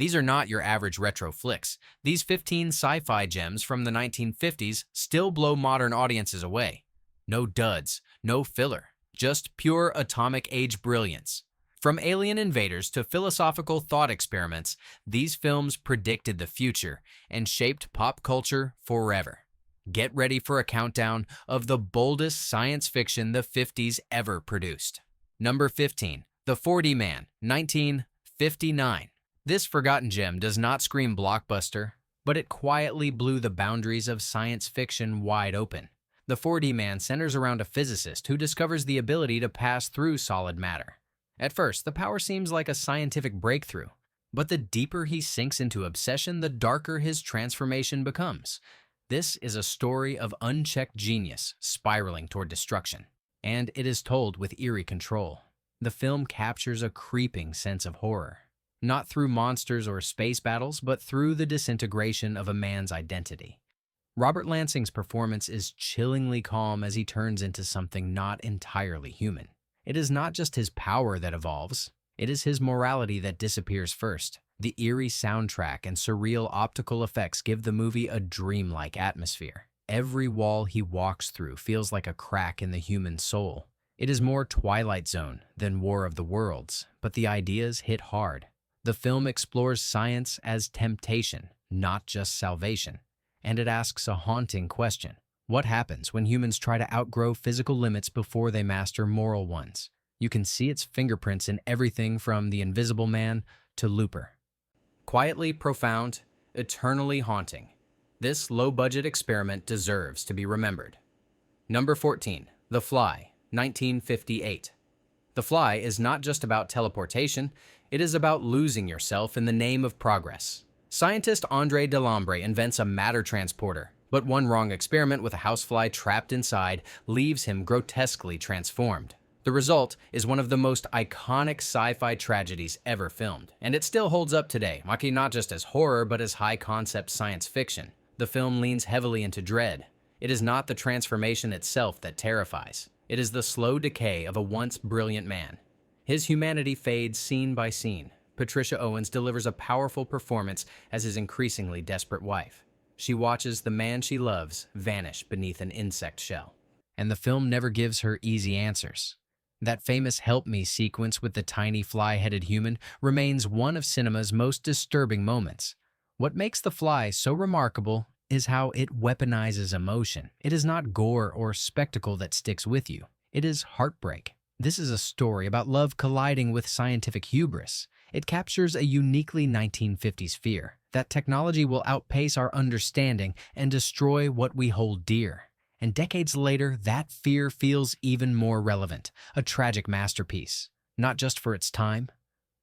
These are not your average retro flicks. These 15 sci-fi gems from the 1950s still blow modern audiences away. No duds, no filler, just pure atomic age brilliance. From alien invaders to philosophical thought experiments, these films predicted the future and shaped pop culture forever. Get ready for a countdown of the boldest science fiction the 50s ever produced. Number 15. The 4D Man, 1959. This forgotten gem does not scream blockbuster, but it quietly blew the boundaries of science fiction wide open. The 4D Man centers around a physicist who discovers the ability to pass through solid matter. At first, the power seems like a scientific breakthrough, but the deeper he sinks into obsession, the darker his transformation becomes. This is a story of unchecked genius spiraling toward destruction, and it is told with eerie control. The film captures a creeping sense of horror, not through monsters or space battles, but through the disintegration of a man's identity. Robert Lansing's performance is chillingly calm as he turns into something not entirely human. It is not just his power that evolves, it is his morality that disappears first. The eerie soundtrack and surreal optical effects give the movie a dreamlike atmosphere. Every wall he walks through feels like a crack in the human soul. It is more Twilight Zone than War of the Worlds, but the ideas hit hard. The film explores science as temptation, not just salvation, and it asks a haunting question. What happens when humans try to outgrow physical limits before they master moral ones? You can see its fingerprints in everything from The Invisible Man to Looper. Quietly profound, eternally haunting, this low-budget experiment deserves to be remembered. Number 14. The Fly, 1958. The Fly is not just about teleportation, it is about losing yourself in the name of progress. Scientist André Delambre invents a matter transporter, but one wrong experiment with a housefly trapped inside leaves him grotesquely transformed. The result is one of the most iconic sci-fi tragedies ever filmed, and it still holds up today, mocking not just as horror but as high-concept science fiction. The film leans heavily into dread. It is not the transformation itself that terrifies. It is the slow decay of a once brilliant man. His humanity fades scene by scene. Patricia Owens delivers a powerful performance as his increasingly desperate wife. She watches the man she loves vanish beneath an insect shell. And the film never gives her easy answers. That famous "Help Me" sequence with the tiny fly-headed human remains one of cinema's most disturbing moments. What makes The Fly so remarkable is how it weaponizes emotion. It is not gore or spectacle that sticks with you. It is heartbreak. This is a story about love colliding with scientific hubris. It captures a uniquely 1950s fear that technology will outpace our understanding and destroy what we hold dear. And decades later, that fear feels even more relevant, a tragic masterpiece, not just for its time,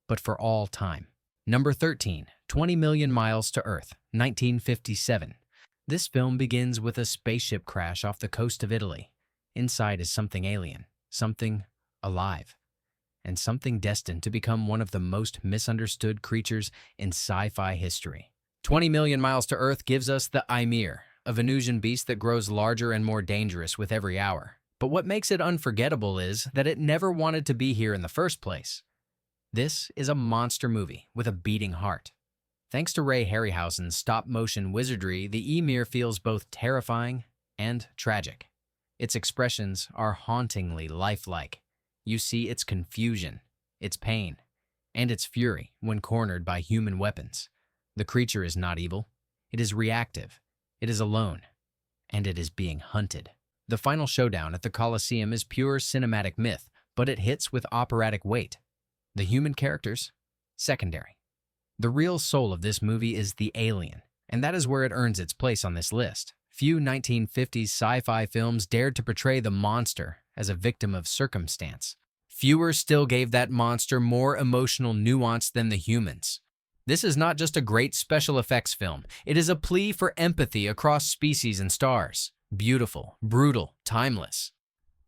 but for all time. Number 13, 20 Million Miles to Earth, 1957. This film begins with a spaceship crash off the coast of Italy. Inside is something alien, something alive, and something destined to become one of the most misunderstood creatures in sci-fi history. 20 Million Miles to Earth gives us the Ymir, a Venusian beast that grows larger and more dangerous with every hour. But what makes it unforgettable is that it never wanted to be here in the first place. This is a monster movie with a beating heart. Thanks to Ray Harryhausen's stop-motion wizardry, the Ymir feels both terrifying and tragic. Its expressions are hauntingly lifelike. You see its confusion, its pain, and its fury when cornered by human weapons. The creature is not evil. It is reactive. It is alone. And it is being hunted. The final showdown at the Colosseum is pure cinematic myth, but it hits with operatic weight. The human characters? Secondary. The real soul of this movie is the alien, and that is where it earns its place on this list. Few 1950s sci-fi films dared to portray the monster as a victim of circumstance. Fewer still gave that monster more emotional nuance than the humans. This is not just a great special effects film. It is a plea for empathy across species and stars. Beautiful, brutal, timeless.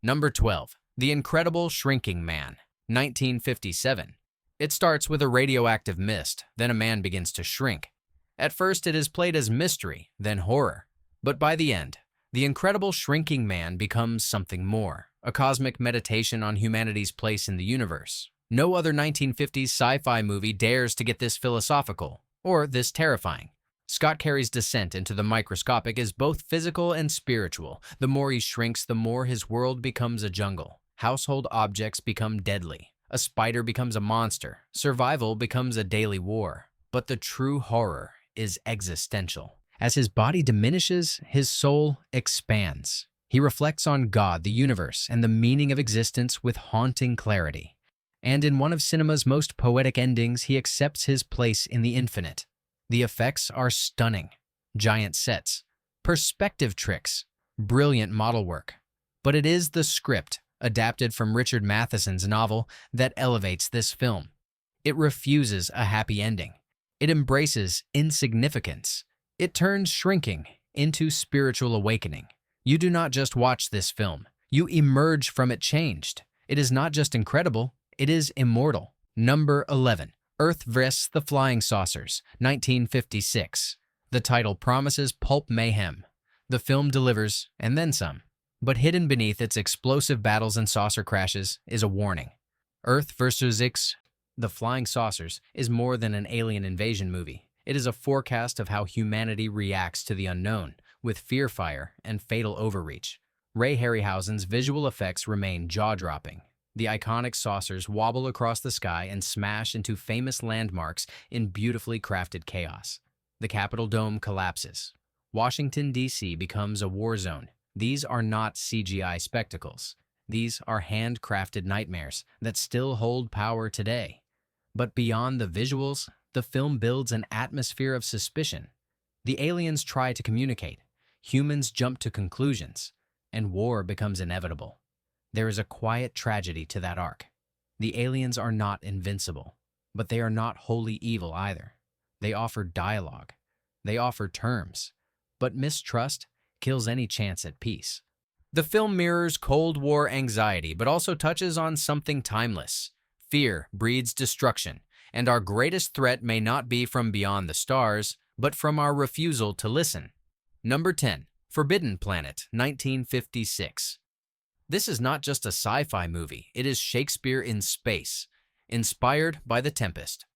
Number 12. The Incredible Shrinking Man, 1957. It starts with a radioactive mist, then a man begins to shrink. At first, it is played as mystery, then horror. But by the end, the Incredible Shrinking Man becomes something more, a cosmic meditation on humanity's place in the universe. No other 1950s sci-fi movie dares to get this philosophical, or this terrifying. Scott Carey's descent into the microscopic is both physical and spiritual. The more he shrinks, the more his world becomes a jungle. Household objects become deadly. A spider becomes a monster. Survival becomes a daily war. But the true horror is existential. As his body diminishes, his soul expands. He reflects on God, the universe, and the meaning of existence with haunting clarity. And in one of cinema's most poetic endings, he accepts his place in the infinite. The effects are stunning. Giant sets, perspective tricks, brilliant model work. But it is the script, adapted from Richard Matheson's novel, that elevates this film. It refuses a happy ending. It embraces insignificance. It turns shrinking into spiritual awakening. You do not just watch this film. You emerge from it changed. It is not just incredible, it is immortal. Number 11. Earth vs. the Flying Saucers, 1956. The title promises pulp mayhem. The film delivers, and then some. But hidden beneath its explosive battles and saucer crashes is a warning. Earth vs. the Flying Saucers is more than an alien invasion movie. It is a forecast of how humanity reacts to the unknown, with fear fire and fatal overreach. Ray Harryhausen's visual effects remain jaw-dropping. The iconic saucers wobble across the sky and smash into famous landmarks in beautifully crafted chaos. The Capitol Dome collapses. Washington, D.C. becomes a war zone. These are not CGI spectacles. These are handcrafted nightmares that still hold power today. But beyond the visuals, the film builds an atmosphere of suspicion. The aliens try to communicate. Humans jump to conclusions, and war becomes inevitable. There is a quiet tragedy to that arc. The aliens are not invincible, but they are not wholly evil either. They offer dialogue. They offer terms. But mistrust kills any chance at peace. The film mirrors Cold War anxiety, but also touches on something timeless. Fear breeds destruction, and our greatest threat may not be from beyond the stars, but from our refusal to listen. Number 10. Forbidden Planet, 1956. This is not just a sci-fi movie, it is Shakespeare in space, inspired by The Tempest.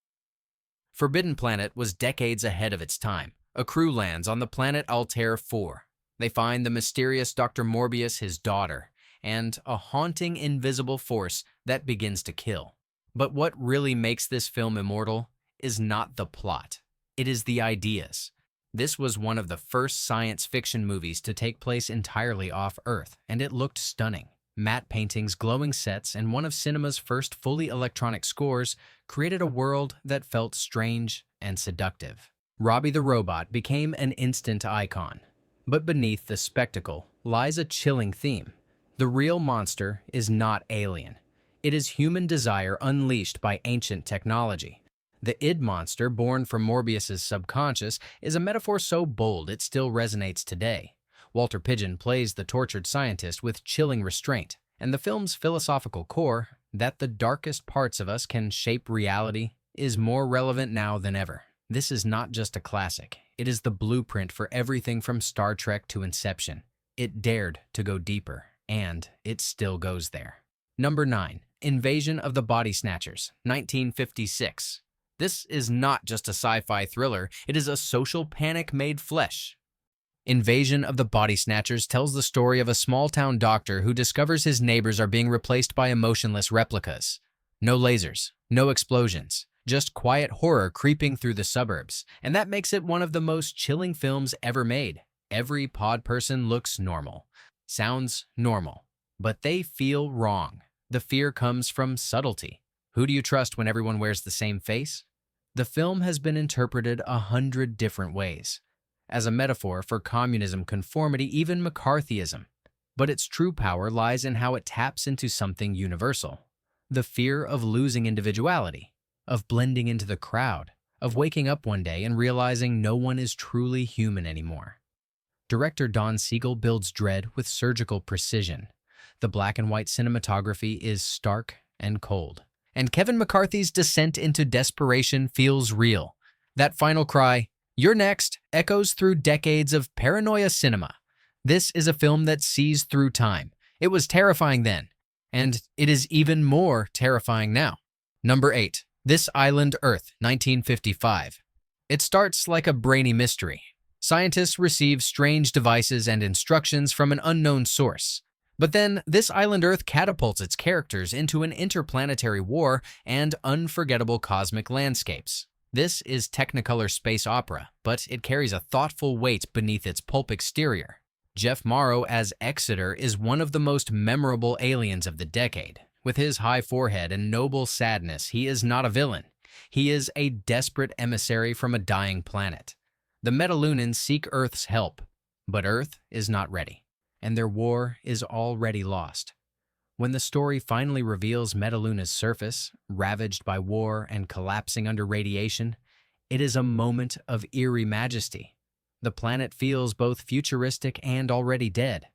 Forbidden Planet was decades ahead of its time. A crew lands on the planet Altair 4. They find the mysterious Dr. Morbius, his daughter, and a haunting invisible force that begins to kill. But what really makes this film immortal is not the plot. It is the ideas. This was one of the first science fiction movies to take place entirely off Earth, and it looked stunning. Matte paintings, glowing sets, and one of cinema's first fully electronic scores created a world that felt strange and seductive. Robbie the Robot became an instant icon. But beneath the spectacle lies a chilling theme. The real monster is not alien. It is human desire unleashed by ancient technology. The id monster, born from Morbius's subconscious, is a metaphor so bold it still resonates today. Walter Pidgeon plays the tortured scientist with chilling restraint, and the film's philosophical core, that the darkest parts of us can shape reality, is more relevant now than ever. This is not just a classic. It is the blueprint for everything from Star Trek to Inception. It dared to go deeper, and it still goes there. Number 9. Invasion of the Body Snatchers, 1956. This is not just a sci-fi thriller, it is a social panic made flesh. Invasion of the Body Snatchers tells the story of a small-town doctor who discovers his neighbors are being replaced by emotionless replicas. No lasers, no explosions, just quiet horror creeping through the suburbs, and that makes it one of the most chilling films ever made. Every pod person looks normal, sounds normal, but they feel wrong. The fear comes from subtlety. Who do you trust when everyone wears the same face? The film has been interpreted 100 different ways, as a metaphor for communism, conformity, even McCarthyism. But its true power lies in how it taps into something universal. The fear of losing individuality, of blending into the crowd, of waking up one day and realizing no one is truly human anymore. Director Don Siegel builds dread with surgical precision. The black and white cinematography is stark and cold. And Kevin McCarthy's descent into desperation feels real. That final cry, "You're next," echoes through decades of paranoia cinema. This is a film that sees through time. It was terrifying then, and it is even more terrifying now. Number 8. This Island Earth, 1955. It starts like a brainy mystery. Scientists receive strange devices and instructions from an unknown source. But then, This Island Earth catapults its characters into an interplanetary war and unforgettable cosmic landscapes. This is Technicolor space opera, but it carries a thoughtful weight beneath its pulp exterior. Jeff Morrow as Exeter is one of the most memorable aliens of the decade. With his high forehead and noble sadness, he is not a villain. He is a desperate emissary from a dying planet. The Metalunans seek Earth's help, but Earth is not ready, and their war is already lost. When the story finally reveals Metaluna's surface, ravaged by war and collapsing under radiation, it is a moment of eerie majesty. The planet feels both futuristic and already dead.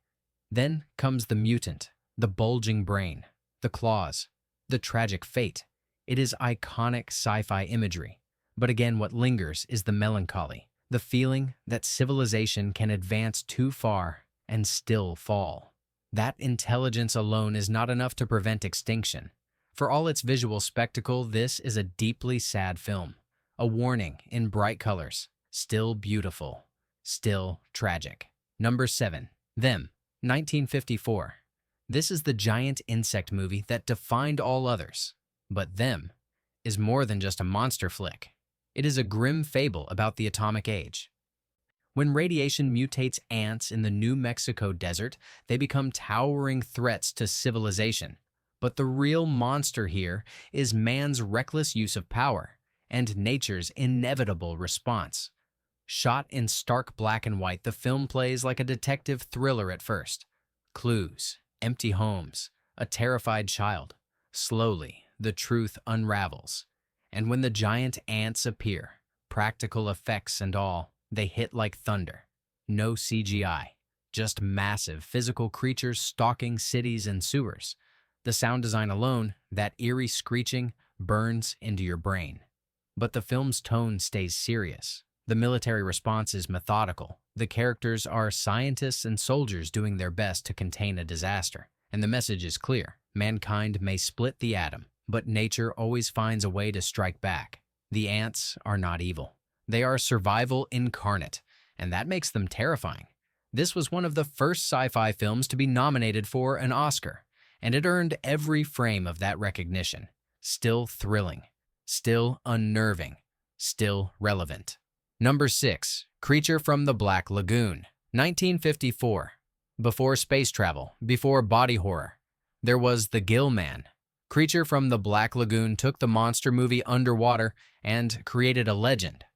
Then comes the mutant, the bulging brain, the claws, the tragic fate. It is iconic sci-fi imagery. But again, what lingers is the melancholy, the feeling that civilization can advance too far and still fall. That intelligence alone is not enough to prevent extinction. For all its visual spectacle, this is a deeply sad film. A warning in bright colors. Still beautiful. Still tragic. Number 7. Them, 1954. This is the giant insect movie that defined all others. But Them is more than just a monster flick. It is a grim fable about the atomic age. When radiation mutates ants in the New Mexico desert, they become towering threats to civilization. But the real monster here is man's reckless use of power and nature's inevitable response. Shot in stark black and white, the film plays like a detective thriller at first. Clues, empty homes, a terrified child. Slowly, the truth unravels. And when the giant ants appear, practical effects and all, they hit like thunder. No CGI, just massive physical creatures stalking cities and sewers. The sound design alone, that eerie screeching, burns into your brain. But the film's tone stays serious. The military response is methodical. The characters are scientists and soldiers doing their best to contain a disaster. And the message is clear. Mankind may split the atom, but nature always finds a way to strike back. The ants are not evil. They are survival incarnate, and that makes them terrifying. This was one of the first sci-fi films to be nominated for an Oscar, and it earned every frame of that recognition. Still thrilling, still unnerving, still relevant. Number 6. Creature from the Black Lagoon, 1954. Before space travel, before body horror, there was the Gill Man. Creature from the Black Lagoon took the monster movie underwater and created a legend.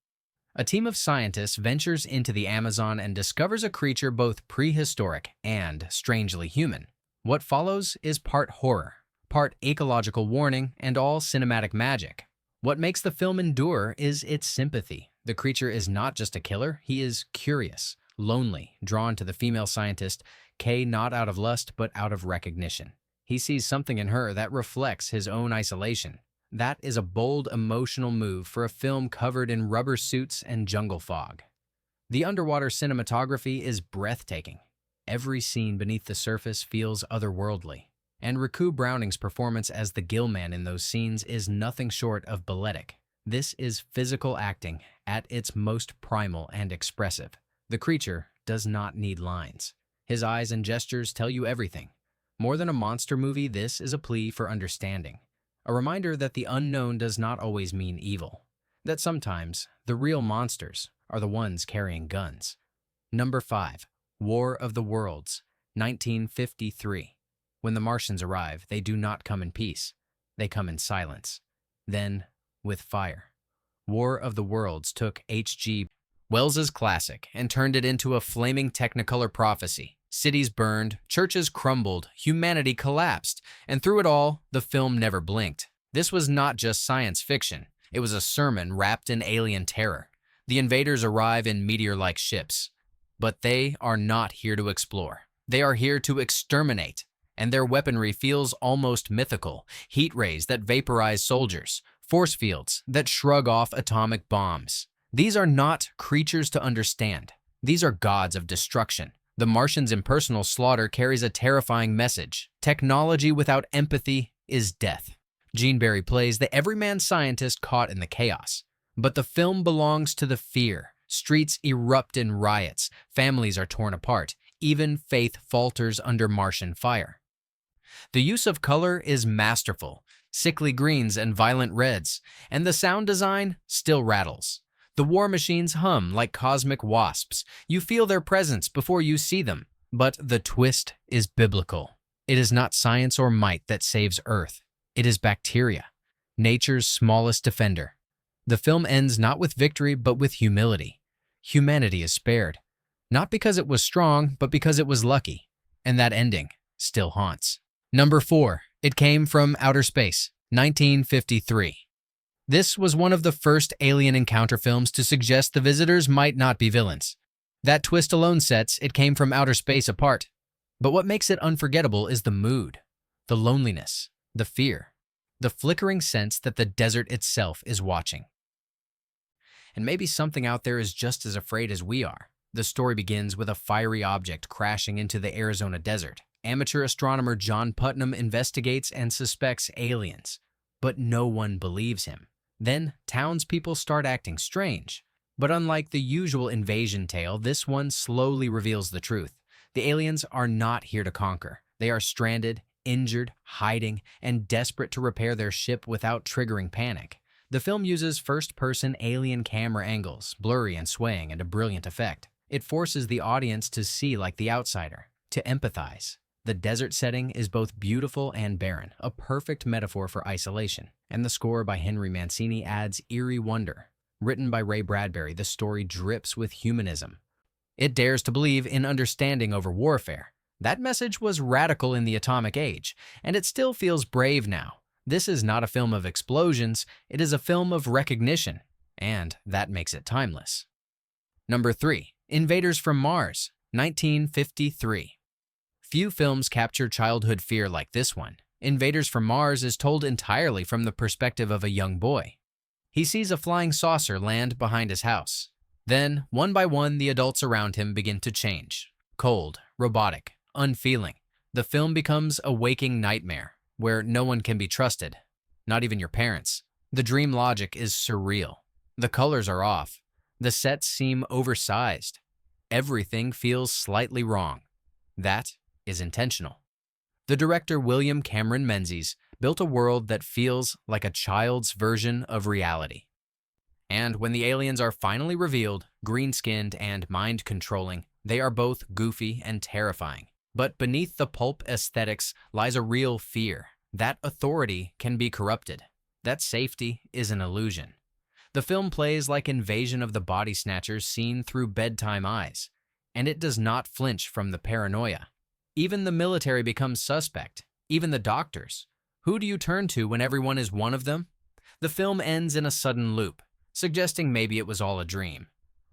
A team of scientists ventures into the Amazon and discovers a creature both prehistoric and strangely human. What follows is part horror, part ecological warning, and all cinematic magic. What makes the film endure is its sympathy. The creature is not just a killer, he is curious, lonely, drawn to the female scientist, Kay, not out of lust but out of recognition. He sees something in her that reflects his own isolation. That is a bold, emotional move for a film covered in rubber suits and jungle fog. The underwater cinematography is breathtaking. Every scene beneath the surface feels otherworldly. And Riku Browning's performance as the Gill Man in those scenes is nothing short of balletic. This is physical acting at its most primal and expressive. The creature does not need lines. His eyes and gestures tell you everything. More than a monster movie, this is a plea for understanding. A reminder that the unknown does not always mean evil. That sometimes the real monsters are the ones carrying guns. Number 5. War of the Worlds, 1953. When the Martians arrive, they do not come in peace. They come in silence. Then, with fire. War of the Worlds took H.G. Wells's classic and turned it into a flaming Technicolor prophecy. Cities burned, churches crumbled, humanity collapsed, and through it all, the film never blinked. This was not just science fiction. It was a sermon wrapped in alien terror. The invaders arrive in meteor-like ships. But they are not here to explore. They are here to exterminate. And their weaponry feels almost mythical. Heat rays that vaporize soldiers. Force fields that shrug off atomic bombs. These are not creatures to understand. These are gods of destruction. The Martians' impersonal slaughter carries a terrifying message. Technology without empathy is death. Gene Barry plays the everyman scientist caught in the chaos. But the film belongs to the fear. Streets erupt in riots, families are torn apart, even faith falters under Martian fire. The use of color is masterful, sickly greens and violent reds, and the sound design still rattles. The war machines hum like cosmic wasps. You feel their presence before you see them. But the twist is biblical. It is not science or might that saves Earth. It is bacteria, nature's smallest defender. The film ends not with victory, but with humility. Humanity is spared, not because it was strong, but because it was lucky. And that ending still haunts. Number 4. It Came from Outer Space, 1953. This was one of the first alien encounter films to suggest the visitors might not be villains. That twist alone sets It Came from Outer Space apart. But what makes it unforgettable is the mood, the loneliness, the fear, the flickering sense that the desert itself is watching. And maybe something out there is just as afraid as we are. The story begins with a fiery object crashing into the Arizona desert. Amateur astronomer John Putnam investigates and suspects aliens, but no one believes him. Then, townspeople start acting strange. But unlike the usual invasion tale, this one slowly reveals the truth. The aliens are not here to conquer. They are stranded, injured, hiding, and desperate to repair their ship without triggering panic. The film uses first-person alien camera angles, blurry and swaying, and a brilliant effect. It forces the audience to see like the outsider, to empathize. The desert setting is both beautiful and barren, a perfect metaphor for isolation. And the score by Henry Mancini adds eerie wonder. Written by Ray Bradbury, the story drips with humanism. It dares to believe in understanding over warfare. That message was radical in the atomic age, and it still feels brave now. This is not a film of explosions, it is a film of recognition, and that makes it timeless. Number 3. Invaders from Mars, 1953. Few films capture childhood fear like this one. Invaders from Mars is told entirely from the perspective of a young boy. He sees a flying saucer land behind his house. Then, one by one, the adults around him begin to change. Cold, robotic, unfeeling. The film becomes a waking nightmare, where no one can be trusted, not even your parents. The dream logic is surreal. The colors are off. The sets seem oversized. Everything feels slightly wrong. That is intentional. The director William Cameron Menzies built a world that feels like a child's version of reality. And when the aliens are finally revealed, green-skinned and mind-controlling, they are both goofy and terrifying. But beneath the pulp aesthetics lies a real fear. That authority can be corrupted. That safety is an illusion. The film plays like Invasion of the Body Snatchers seen through bedtime eyes, and it does not flinch from the paranoia. Even the military becomes suspect, even the doctors. Who do you turn to when everyone is one of them? The film ends in a sudden loop, suggesting maybe it was all a dream.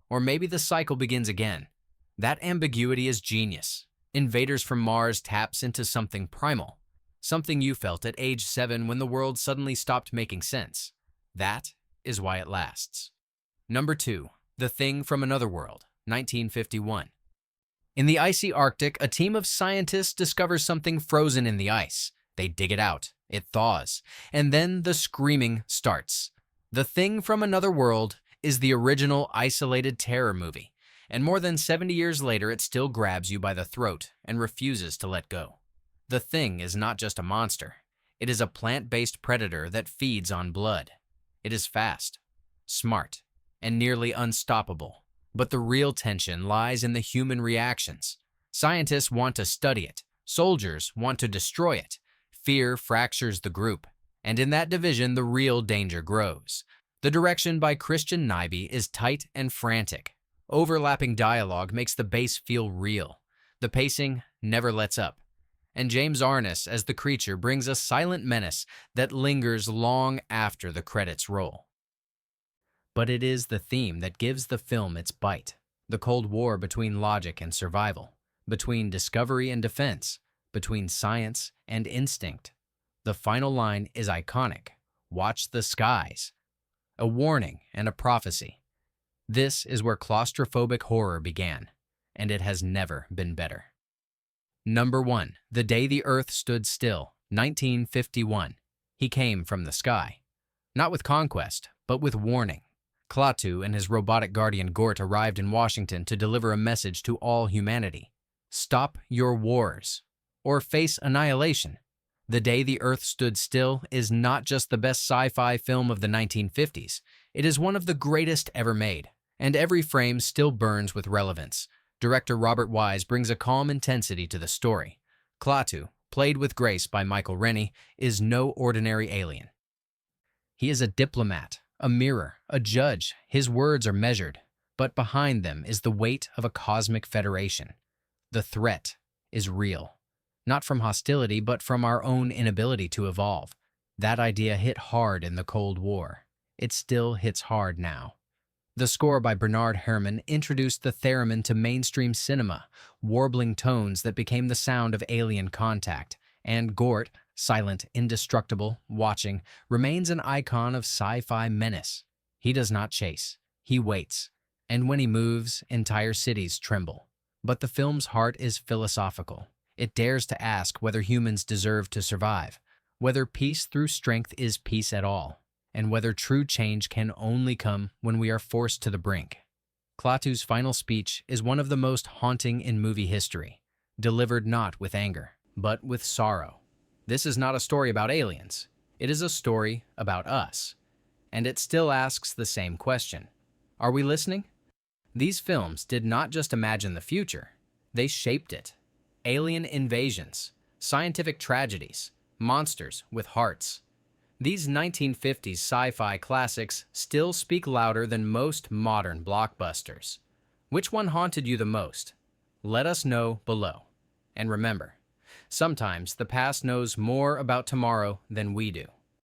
Or maybe the cycle begins again. That ambiguity is genius. Invaders from Mars taps into something primal, something you felt at age 7 when the world suddenly stopped making sense. That is why it lasts. Number 2. The Thing from Another World, 1951. In the icy Arctic, a team of scientists discovers something frozen in the ice. They dig it out, it thaws, and then the screaming starts. The Thing from Another World is the original isolated terror movie, and more than 70 years later it still grabs you by the throat and refuses to let go. The Thing is not just a monster. It is a plant-based predator that feeds on blood. It is fast, smart, and nearly unstoppable. But the real tension lies in the human reactions. Scientists want to study it. Soldiers want to destroy it. Fear fractures the group. And in that division, the real danger grows. The direction by Christian Nyby is tight and frantic. Overlapping dialogue makes the bass feel real. The pacing never lets up. And James Arness as the creature brings a silent menace that lingers long after the credits roll. But it is the theme that gives the film its bite. The Cold War between logic and survival, between discovery and defense, between science and instinct. The final line is iconic. Watch the skies. A warning and a prophecy. This is where claustrophobic horror began, and it has never been better. Number 1. The Day the Earth Stood Still, 1951. He came from the sky. Not with conquest, but with warning. Klaatu and his robotic guardian Gort arrived in Washington to deliver a message to all humanity. Stop your wars, or face annihilation. The Day the Earth Stood Still is not just the best sci-fi film of the 1950s, it is one of the greatest ever made, and every frame still burns with relevance. Director Robert Wise brings a calm intensity to the story. Klaatu, played with grace by Michael Rennie, is no ordinary alien. He is a diplomat, a mirror, a judge. His words are measured, but behind them is the weight of a cosmic federation. The threat is real. Not from hostility, but from our own inability to evolve. That idea hit hard in the Cold War. It still hits hard now. The score by Bernard Herrmann introduced the theremin to mainstream cinema, warbling tones that became the sound of alien contact. And Gort, silent, indestructible, watching, remains an icon of sci-fi menace. He does not chase. He waits. And when he moves, entire cities tremble. But the film's heart is philosophical. It dares to ask whether humans deserve to survive, whether peace through strength is peace at all, and whether true change can only come when we are forced to the brink. Klaatu's final speech is one of the most haunting in movie history, delivered not with anger, but with sorrow. This is not a story about aliens. It is a story about us. And it still asks the same question. Are we listening? These films did not just imagine the future, they shaped it. Alien invasions, scientific tragedies, monsters with hearts. These 1950s sci-fi classics still speak louder than most modern blockbusters. Which one haunted you the most? Let us know below. And remember, sometimes the past knows more about tomorrow than we do.